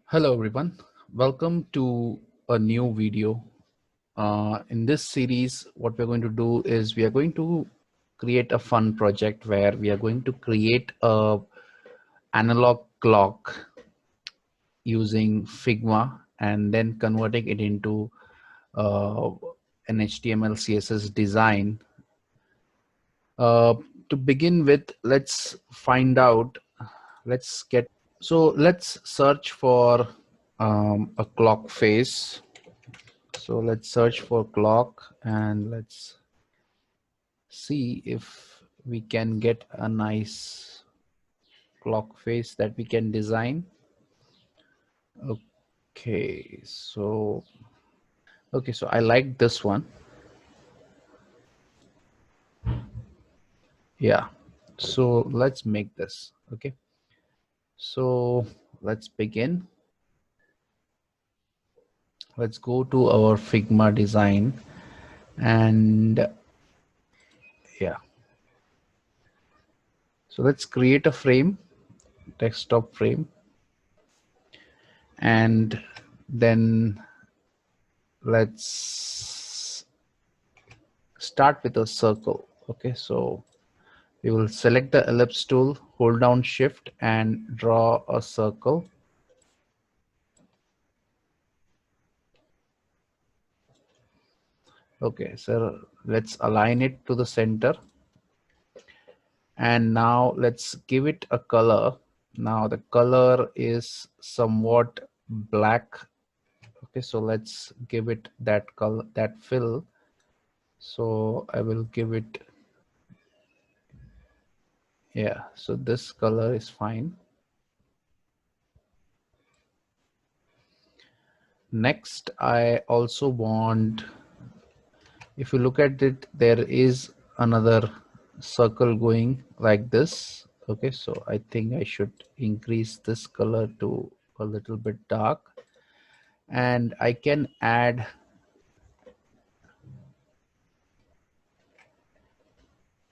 Hello everyone, welcome to a new video. In this series, what we're going to do is we are going to create a fun project where we are going to create a analog clock using Figma and then converting it into uh, an HTML CSS design. Uh, to begin with, let's search for a clock face. So let's search for clock and let's see if we can get a nice clock face that we can design. Okay, so I like this one. Yeah, so let's make this. Okay, so let's begin. Let's go to our Figma design and yeah, so let's create a frame, desktop frame, and then let's start with a circle. Okay, so we will select the ellipse tool, hold down shift and draw a circle. Okay, so let's align it to the center and now let's give it a color. Now the color is somewhat black. Okay, so let's give it that color, that fill. So I will give it, yeah, so this color is fine. Next, I also want, if you look at it, there is another circle going like this. Okay, so I think I should increase this color to a little bit dark, and I can add,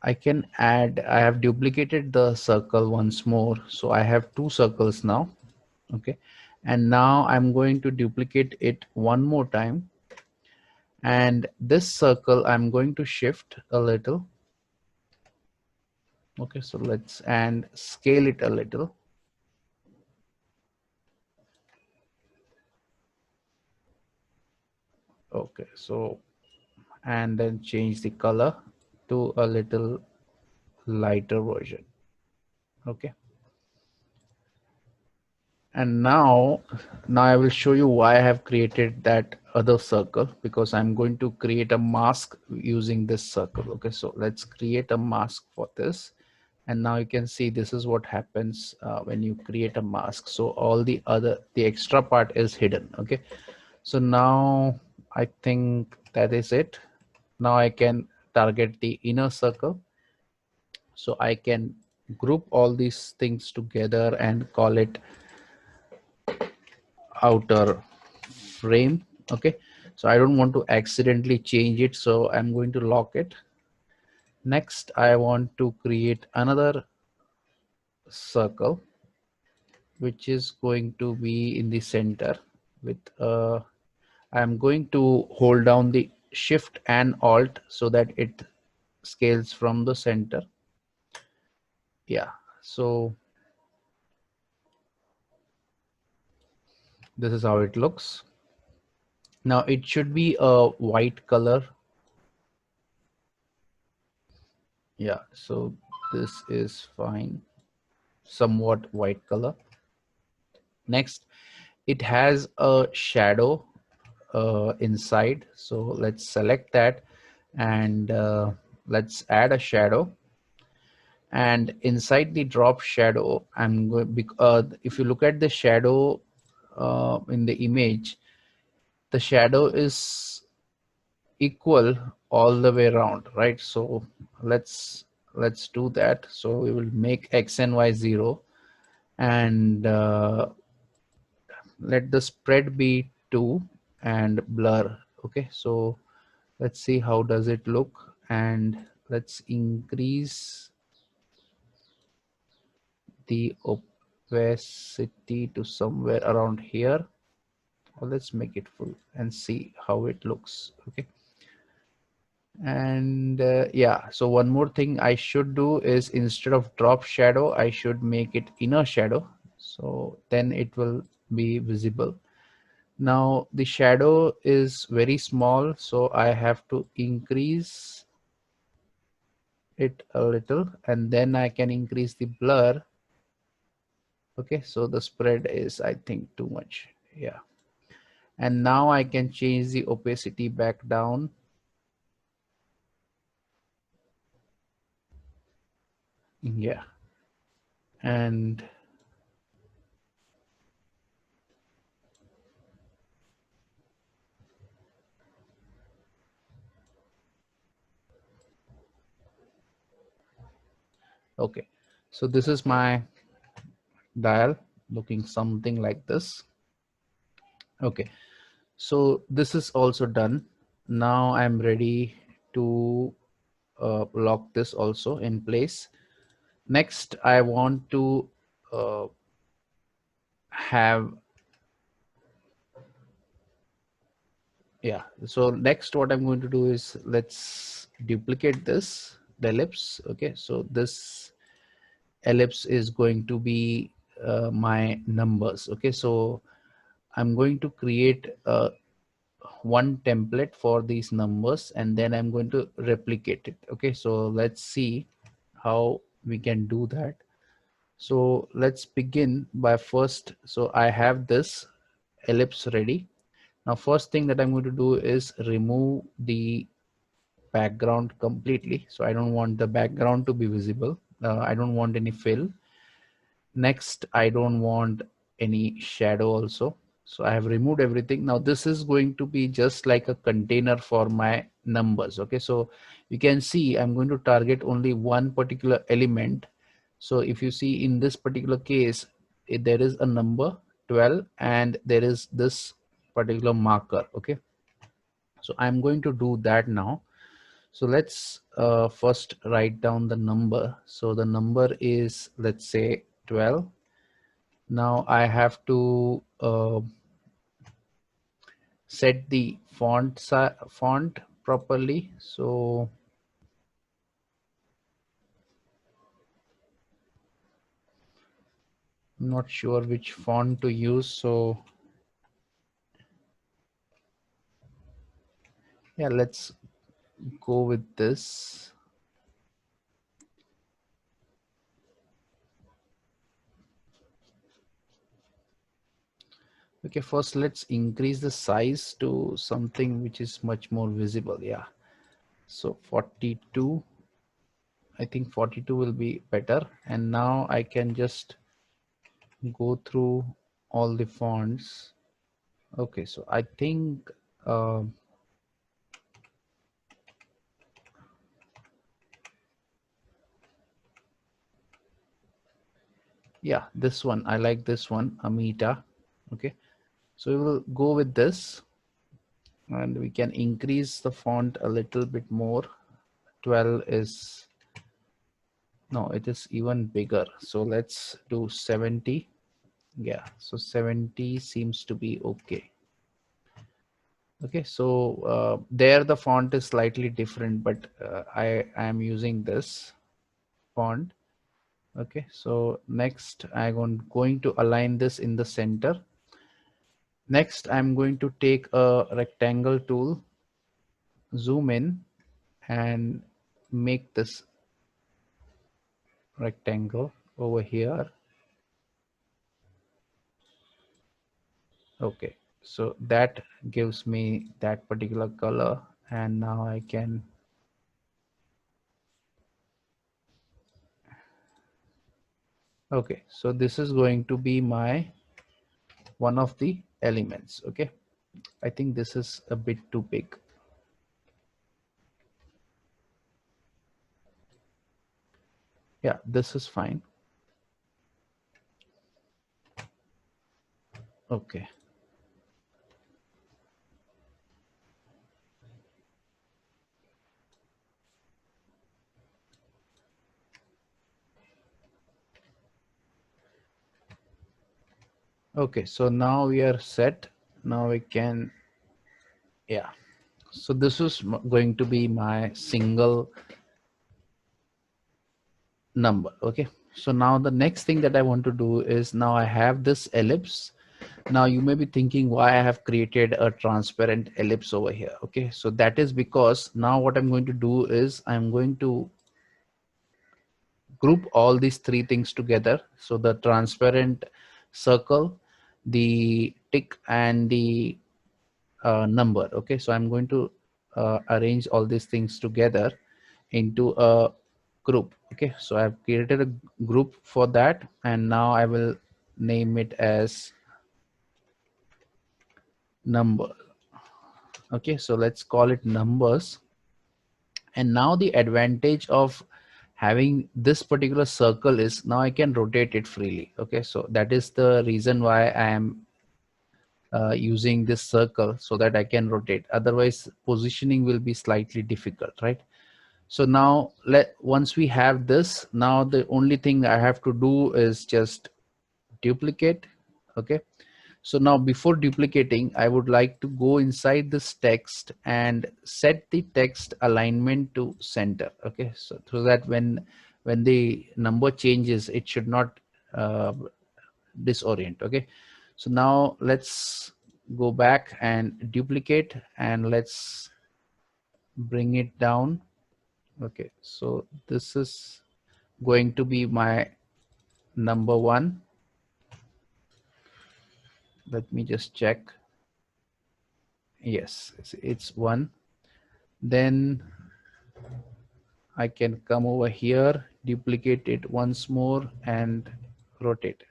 I have duplicated the circle once more, so I have two circles now. Okay, and now I'm going to duplicate it one more time, and this circle I'm going to shift a little. Okay, so let's and scale it a little. Okay, so and then change the color to a little lighter version. Okay, and now I will show you why I have created that other circle, because I'm going to create a mask using this circle. Okay, so let's create a mask for this, and now you can see this is what happens when you create a mask. So all the extra part is hidden. Okay, so now I think that is it. Now I can target the inner circle, so I can group all these things together and call it outer frame. Okay, so I don't want to accidentally change it, so I'm going to lock it. Next, I want to create another circle which is going to be in the center with I'm going to hold down the shift and alt so that it scales from the center. Yeah, so this is how it looks. Now it should be a white color. Yeah, so this is fine, somewhat white color. Next, it has a shadow inside, so let's select that and let's add a shadow. And inside the drop shadow, I'm going, if you look at the shadow in the image, the shadow is equal all the way around, right? So let's do that. So we will make x and y 0 and let the spread be 2 and blur. Okay, so let's see how does it look, and let's increase the opacity to somewhere around here. Well, let's make it full and see how it looks. Okay. And yeah, so one more thing I should do is, instead of drop shadow, I should make it inner shadow, so then it will be visible. Now the shadow is very small, so I have to increase it a little, and then I can increase the blur. Okay, so the spread is, I think, too much. Yeah, and now I can change the opacity back down. Yeah, and okay, so this is my dial looking something like this. Okay, so this is also done. Now I'm ready to lock this also in place. Next, I want to uh, have, yeah, so next what I'm going to do is, let's duplicate this, the ellipse. Okay, so this ellipse is going to be my numbers. Okay, so I'm going to create one template for these numbers, and then I'm going to replicate it. Okay, so let's see how we can do that. So let's begin by first, so I have this ellipse ready. Now first thing that I'm going to do is remove the background completely. So I don't want the background to be visible. I don't want any fill. Next, I don't want any shadow also. So I have removed everything. Now this is going to be just like a container for my numbers. Okay, so you can see I'm going to target only one particular element. So if you see in this particular case, there is a number 12 and there is this particular marker. Okay, so I'm going to do that now. So let's first write down the number. So the number is, let's say, 12. Now I have to set the font properly. So I'm not sure which font to use. So yeah, let's go with this. Okay, first let's increase the size to something which is much more visible. Yeah, so 42. I think 42 will be better. And now I can just go through all the fonts. Okay, so I think yeah, this one, I like this one, Amita. Okay, so we will go with this, and we can increase the font a little bit more. 12 is, no, it is even bigger. So let's do 70. Yeah, so 70 seems to be okay. Okay, so there the font is slightly different, but I am using this font. Okay, so next I'm going to align this in the center. Next, I'm going to take a rectangle tool, zoom in, and make this rectangle over here. Okay, so that gives me that particular color, and now I can, okay, so this is going to be my one of the elements. Okay, I think this is a bit too big. Yeah, this is fine. Okay, Okay, so now we are set. Now we can, yeah. So this is going to be my single number. Okay, so now the next thing that I want to do is, now I have this ellipse. Now you may be thinking why I have created a transparent ellipse over here. Okay, so that is because now what I'm going to do is I'm going to group all these three things together. So the transparent circle, the tick, and the number. Okay, so I'm going to arrange all these things together into a group. Okay, so I've created a group for that, and now I will name it as number. Okay, so let's call it numbers. And now the advantage of having this particular circle is now I can rotate it freely. Okay, so that is the reason why I am using this circle, so that I can rotate. Otherwise positioning will be slightly difficult, right? So now once we have this, now the only thing I have to do is just duplicate. Okay, so now before duplicating, I would like to go inside this text and set the text alignment to center. Okay, so that when the number changes, it should not uh, disorient. Okay, so now let's go back and duplicate, and let's bring it down. Okay, so this is going to be my number one. Let me just check. Yes, it's one. Then I can come over here, duplicate it once more, and rotate.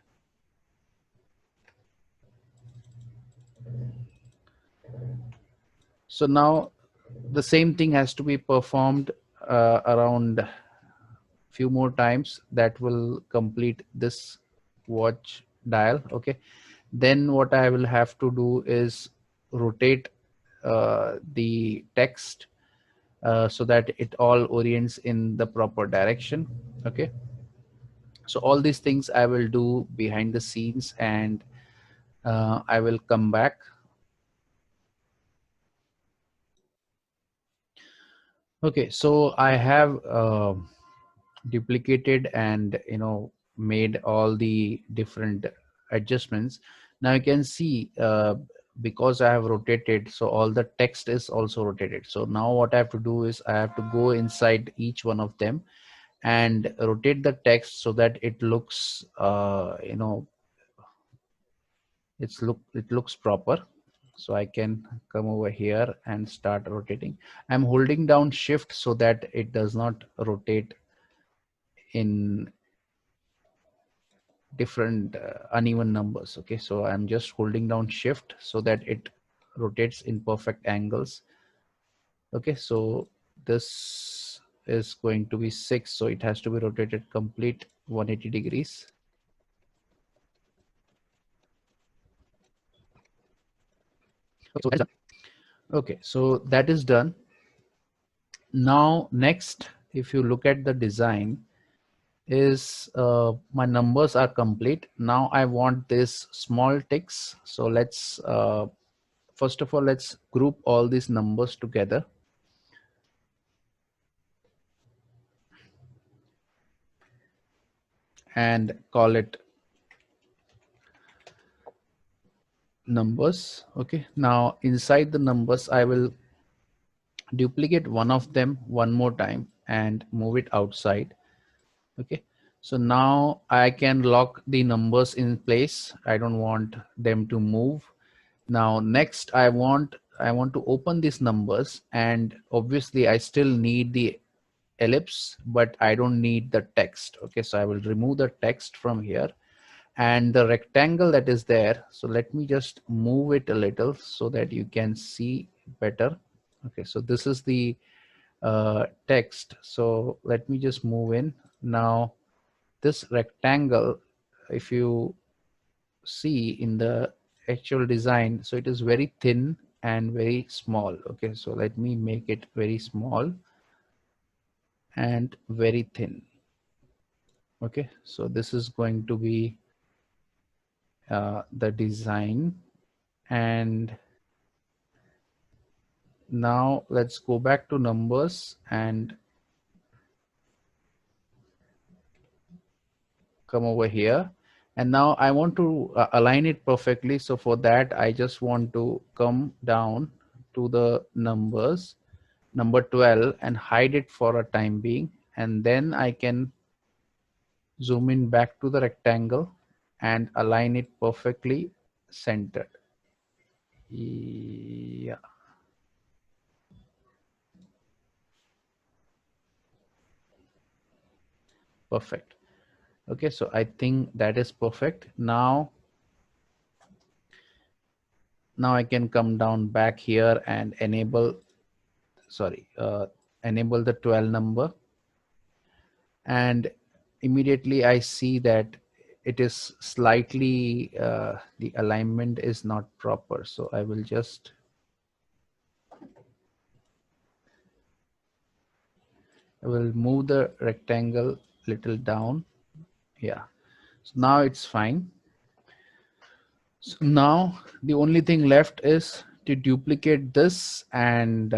So now the same thing has to be performed around few more times. That will complete this watch dial. Okay, then what I will have to do is rotate the text so that it all orients in the proper direction. Okay, so all these things I will do behind the scenes, and I will come back. Okay, so I have duplicated and made all the different adjustments. Now you can see because I have rotated, so all the text is also rotated. So now what I have to do is I have to go inside each one of them and rotate the text so that it looks it looks proper. So I can come over here and start rotating. I'm holding down shift so that it does not rotate in different uneven numbers. Okay, so I'm just holding down shift so that it rotates in perfect angles. Okay, so this is going to be 6, so it has to be rotated complete 180 degrees. Okay, so that is done. Now next, if you look at the design, is my numbers are complete. Now I want this small ticks. So let's first of all, let's group all these numbers together and call it numbers. Okay, now inside the numbers, I will duplicate one of them one more time and move it outside. Okay, so now I can lock the numbers in place. I don't want them to move. Now next I want to open these numbers, and obviously I still need the ellipse, but I don't need the text. Okay, so I will remove the text from here, and the rectangle that is there, so let me just move it a little so that you can see better. Okay, so this is the text, so let me just move in. Now this rectangle, if you see in the actual design, so it is very thin and very small. Okay, so let me make it very small and very thin. Okay, so this is going to be the design. And now let's go back to numbers and come over here. And now I want to align it perfectly. So for that, I just want to come down to the numbers, number 12, and hide it for a time being. And then I can zoom in back to the rectangle and align it perfectly centered. Yeah, perfect. Okay, so I think that is perfect. Now I can come down back here and enable, sorry, enable the 12 number. And immediately I see that it is slightly, the alignment is not proper. So I will just, I will move the rectangle little down. Yeah, so now it's fine. So now the only thing left is to duplicate this, and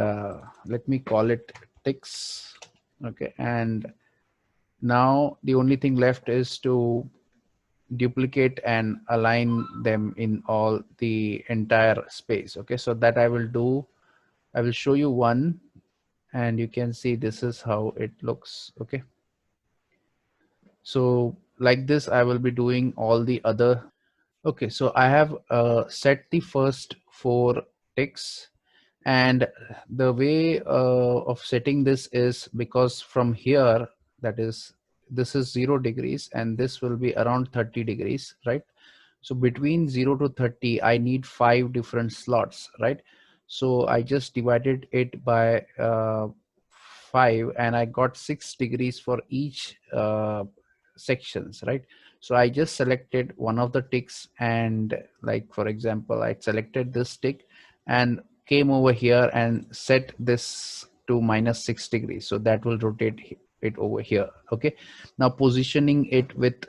let me call it ticks. Okay, and now the only thing left is to duplicate and align them in all the entire space. Okay, so that I will do. I will show you one, and you can see this is how it looks. Okay, so like this I will be doing all the other. Okay, so I have set the first 4 ticks, and the way of setting this is because from here, that is, this is 0 degrees and this will be around 30 degrees, right? So between 0 to 30, I need 5 different slots, right? So I just divided it by 5, and I got 6 degrees for each sections, right? So I just selected one of the ticks, and like, for example, I selected this tick and came over here and set this to -6 degrees. So that will rotate it over here. Okay, now positioning it with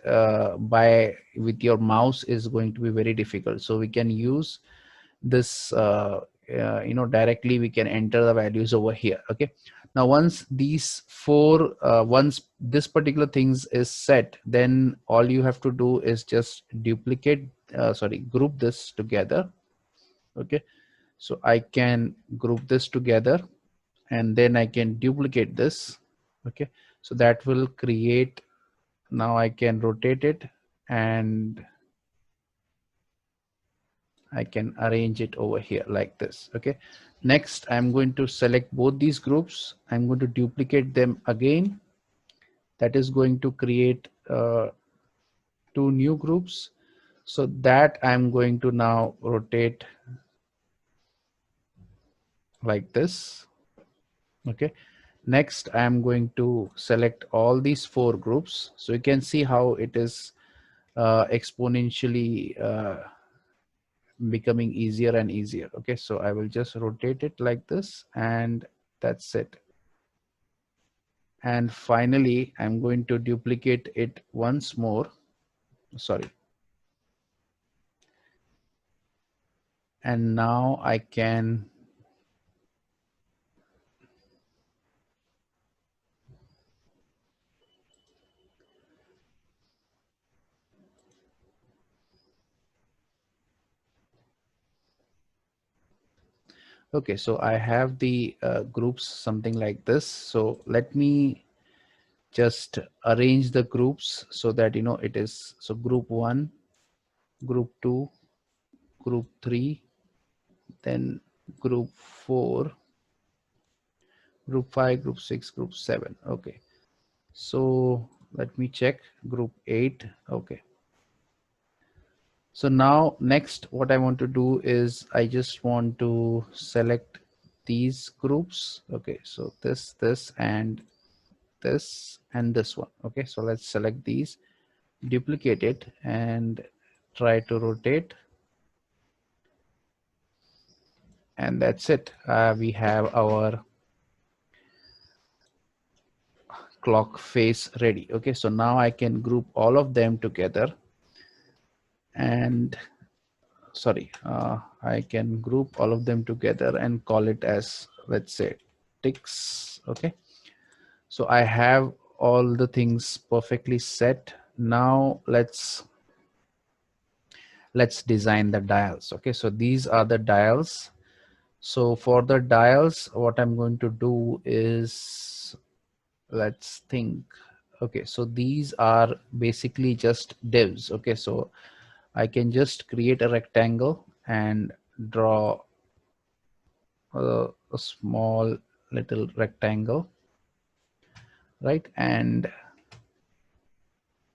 your mouse is going to be very difficult. So we can use this, directly we can enter the values over here. Okay, now once these 4, once this particular things is set, then all you have to do is just duplicate, group this together. Okay, so I can group this together, and then I can duplicate this. Okay, so that will create, now I can rotate it, and I can arrange it over here like this. Okay, next I'm going to select both these groups. I'm going to duplicate them again. That is going to create 2 new groups. So that I'm going to now rotate like this. Okay, next I'm going to select all these 4 groups. So you can see how it is exponentially becoming easier and easier. Okay, so I will just rotate it like this, and that's it. And finally I'm going to duplicate it once more, sorry, and now I can, okay, so I have the groups something like this. So let me just arrange the groups so that it is, so group 1, group 2, group 3, then group 4, group 5, group 6, group 7. Okay, so let me check group 8. Okay, so now next what I want to do is I just want to select these groups. Okay, so this and this and this one. Okay, so let's select these, duplicate it, and try to rotate, and that's it. We have our clock face ready. Okay, so now I can group all of them together, and sorry, I can group all of them together and call it as, let's say, ticks. Okay, so I have all the things perfectly set. Now let's design the dials. Okay, so these are the dials. So for the dials, what I'm going to do is, let's think. Okay, so these are basically just divs. Okay, so I can just create a rectangle and draw a small little rectangle, right? And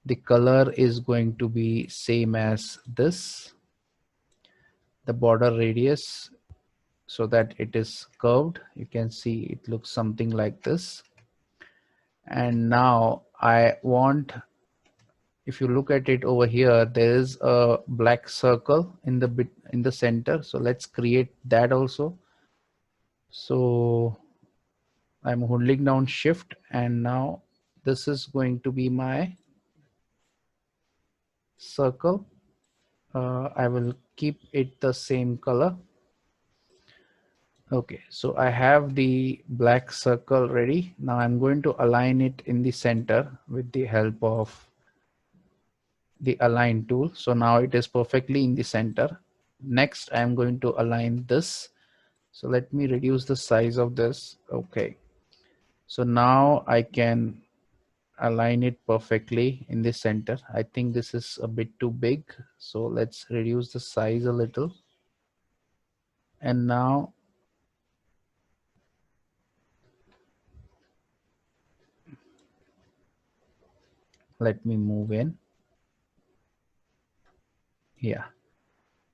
the color is going to be same as this, the border radius, so that it is curved. You can see it looks something like this. And now I want, if you look at it over here, there is a black circle in the bit in the center. So let's create that also. So I'm holding down shift, and now this is going to be my circle. I will keep it the same color. Okay, so I have the black circle ready. Now I'm going to align it in the center with the help of the align tool. So now it is perfectly in the center. Next, I'm going to align this. So let me reduce the size of this. Okay, so now I can align it perfectly in the center. I think this is a bit too big, so let's reduce the size a little. And now let me move in. Yeah,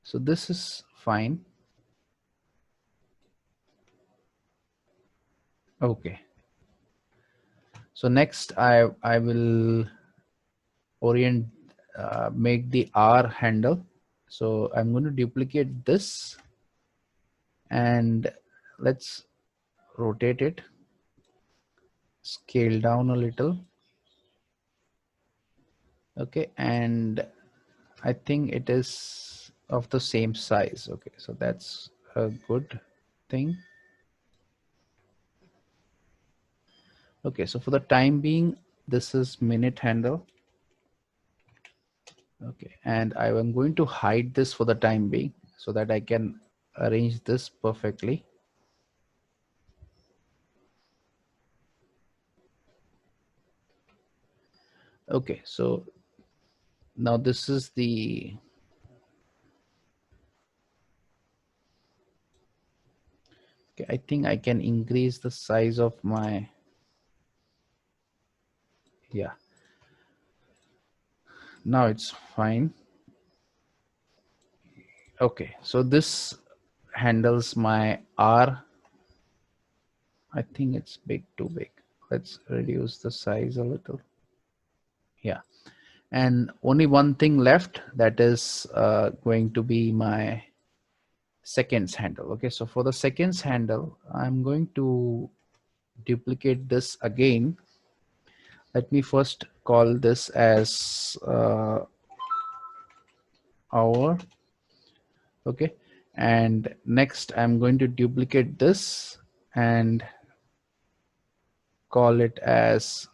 so this is fine. Okay, so next I will orient make the R handle. So I'm going to duplicate this and let's rotate it, scale down a little. Okay, and I think it is of the same size. Okay, so that's a good thing. Okay, so for the time being, this is minute handle. Okay, and I am going to hide this for the time being so that I can arrange this perfectly. Okay, so now this is the, okay, I think I can increase the size of my, yeah, now it's fine. Okay, so this handles my R. I think it's big, too big. Let's reduce the size a little. Yeah, and only one thing left, that is going to be my seconds handle. Okay, so for the seconds handle, I'm going to duplicate this again. Let me first call this as hour. Okay, and next I'm going to duplicate this and call it as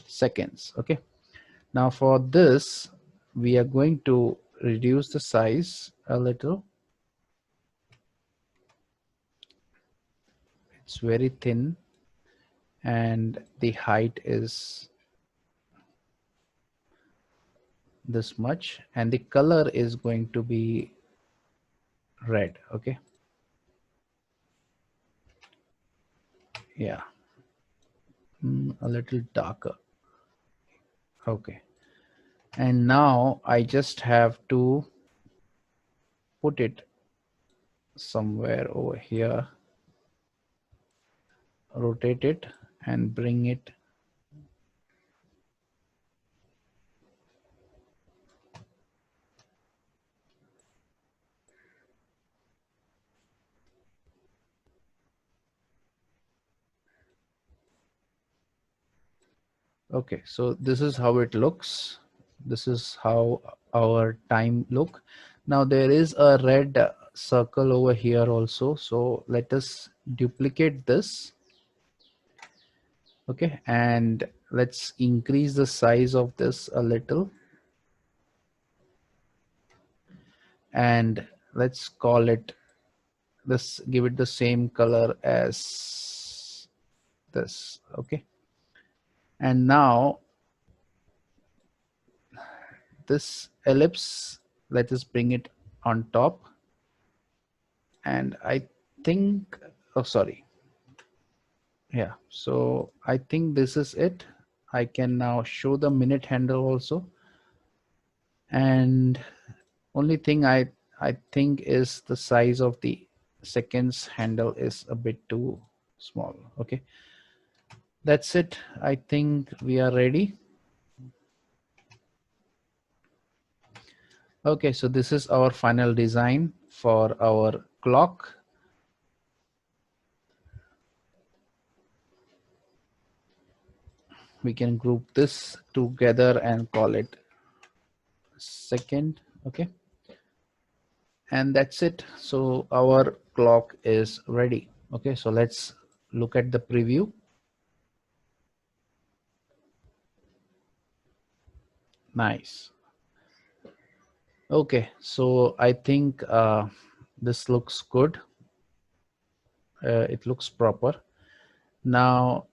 seconds. Okay, now for this we are going to reduce the size a little. It's very thin and the height is this much and the color is going to be red. Okay, yeah, a little darker. Okay, and now I just have to put it somewhere over here, rotate it and bring it. Okay, so this is how it looks. This is how our time look. Now there is a red circle over here also, so let us duplicate this. Okay, and let's increase the size of this a little, and let's call it this, give it the same color as this. Okay, and now this ellipse, let us bring it on top, and I think, oh sorry, yeah, so I think this is it. I can now show the minute handle also, and only thing I think is the size of the seconds handle is a bit too small. Okay, that's it. I think we are ready. Okay, so this is our final design for our clock. We can group this together and call it second. Okay, and that's it. So our clock is ready. Okay, so let's look at the preview. Nice. Okay, so I think this looks good. It looks proper. Now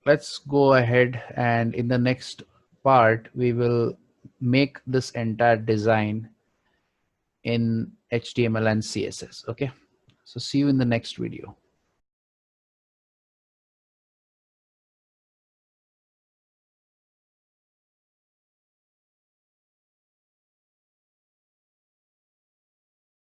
let's go ahead, and in the next part we will make this entire design in HTML and CSS. Okay, so see you in the next video.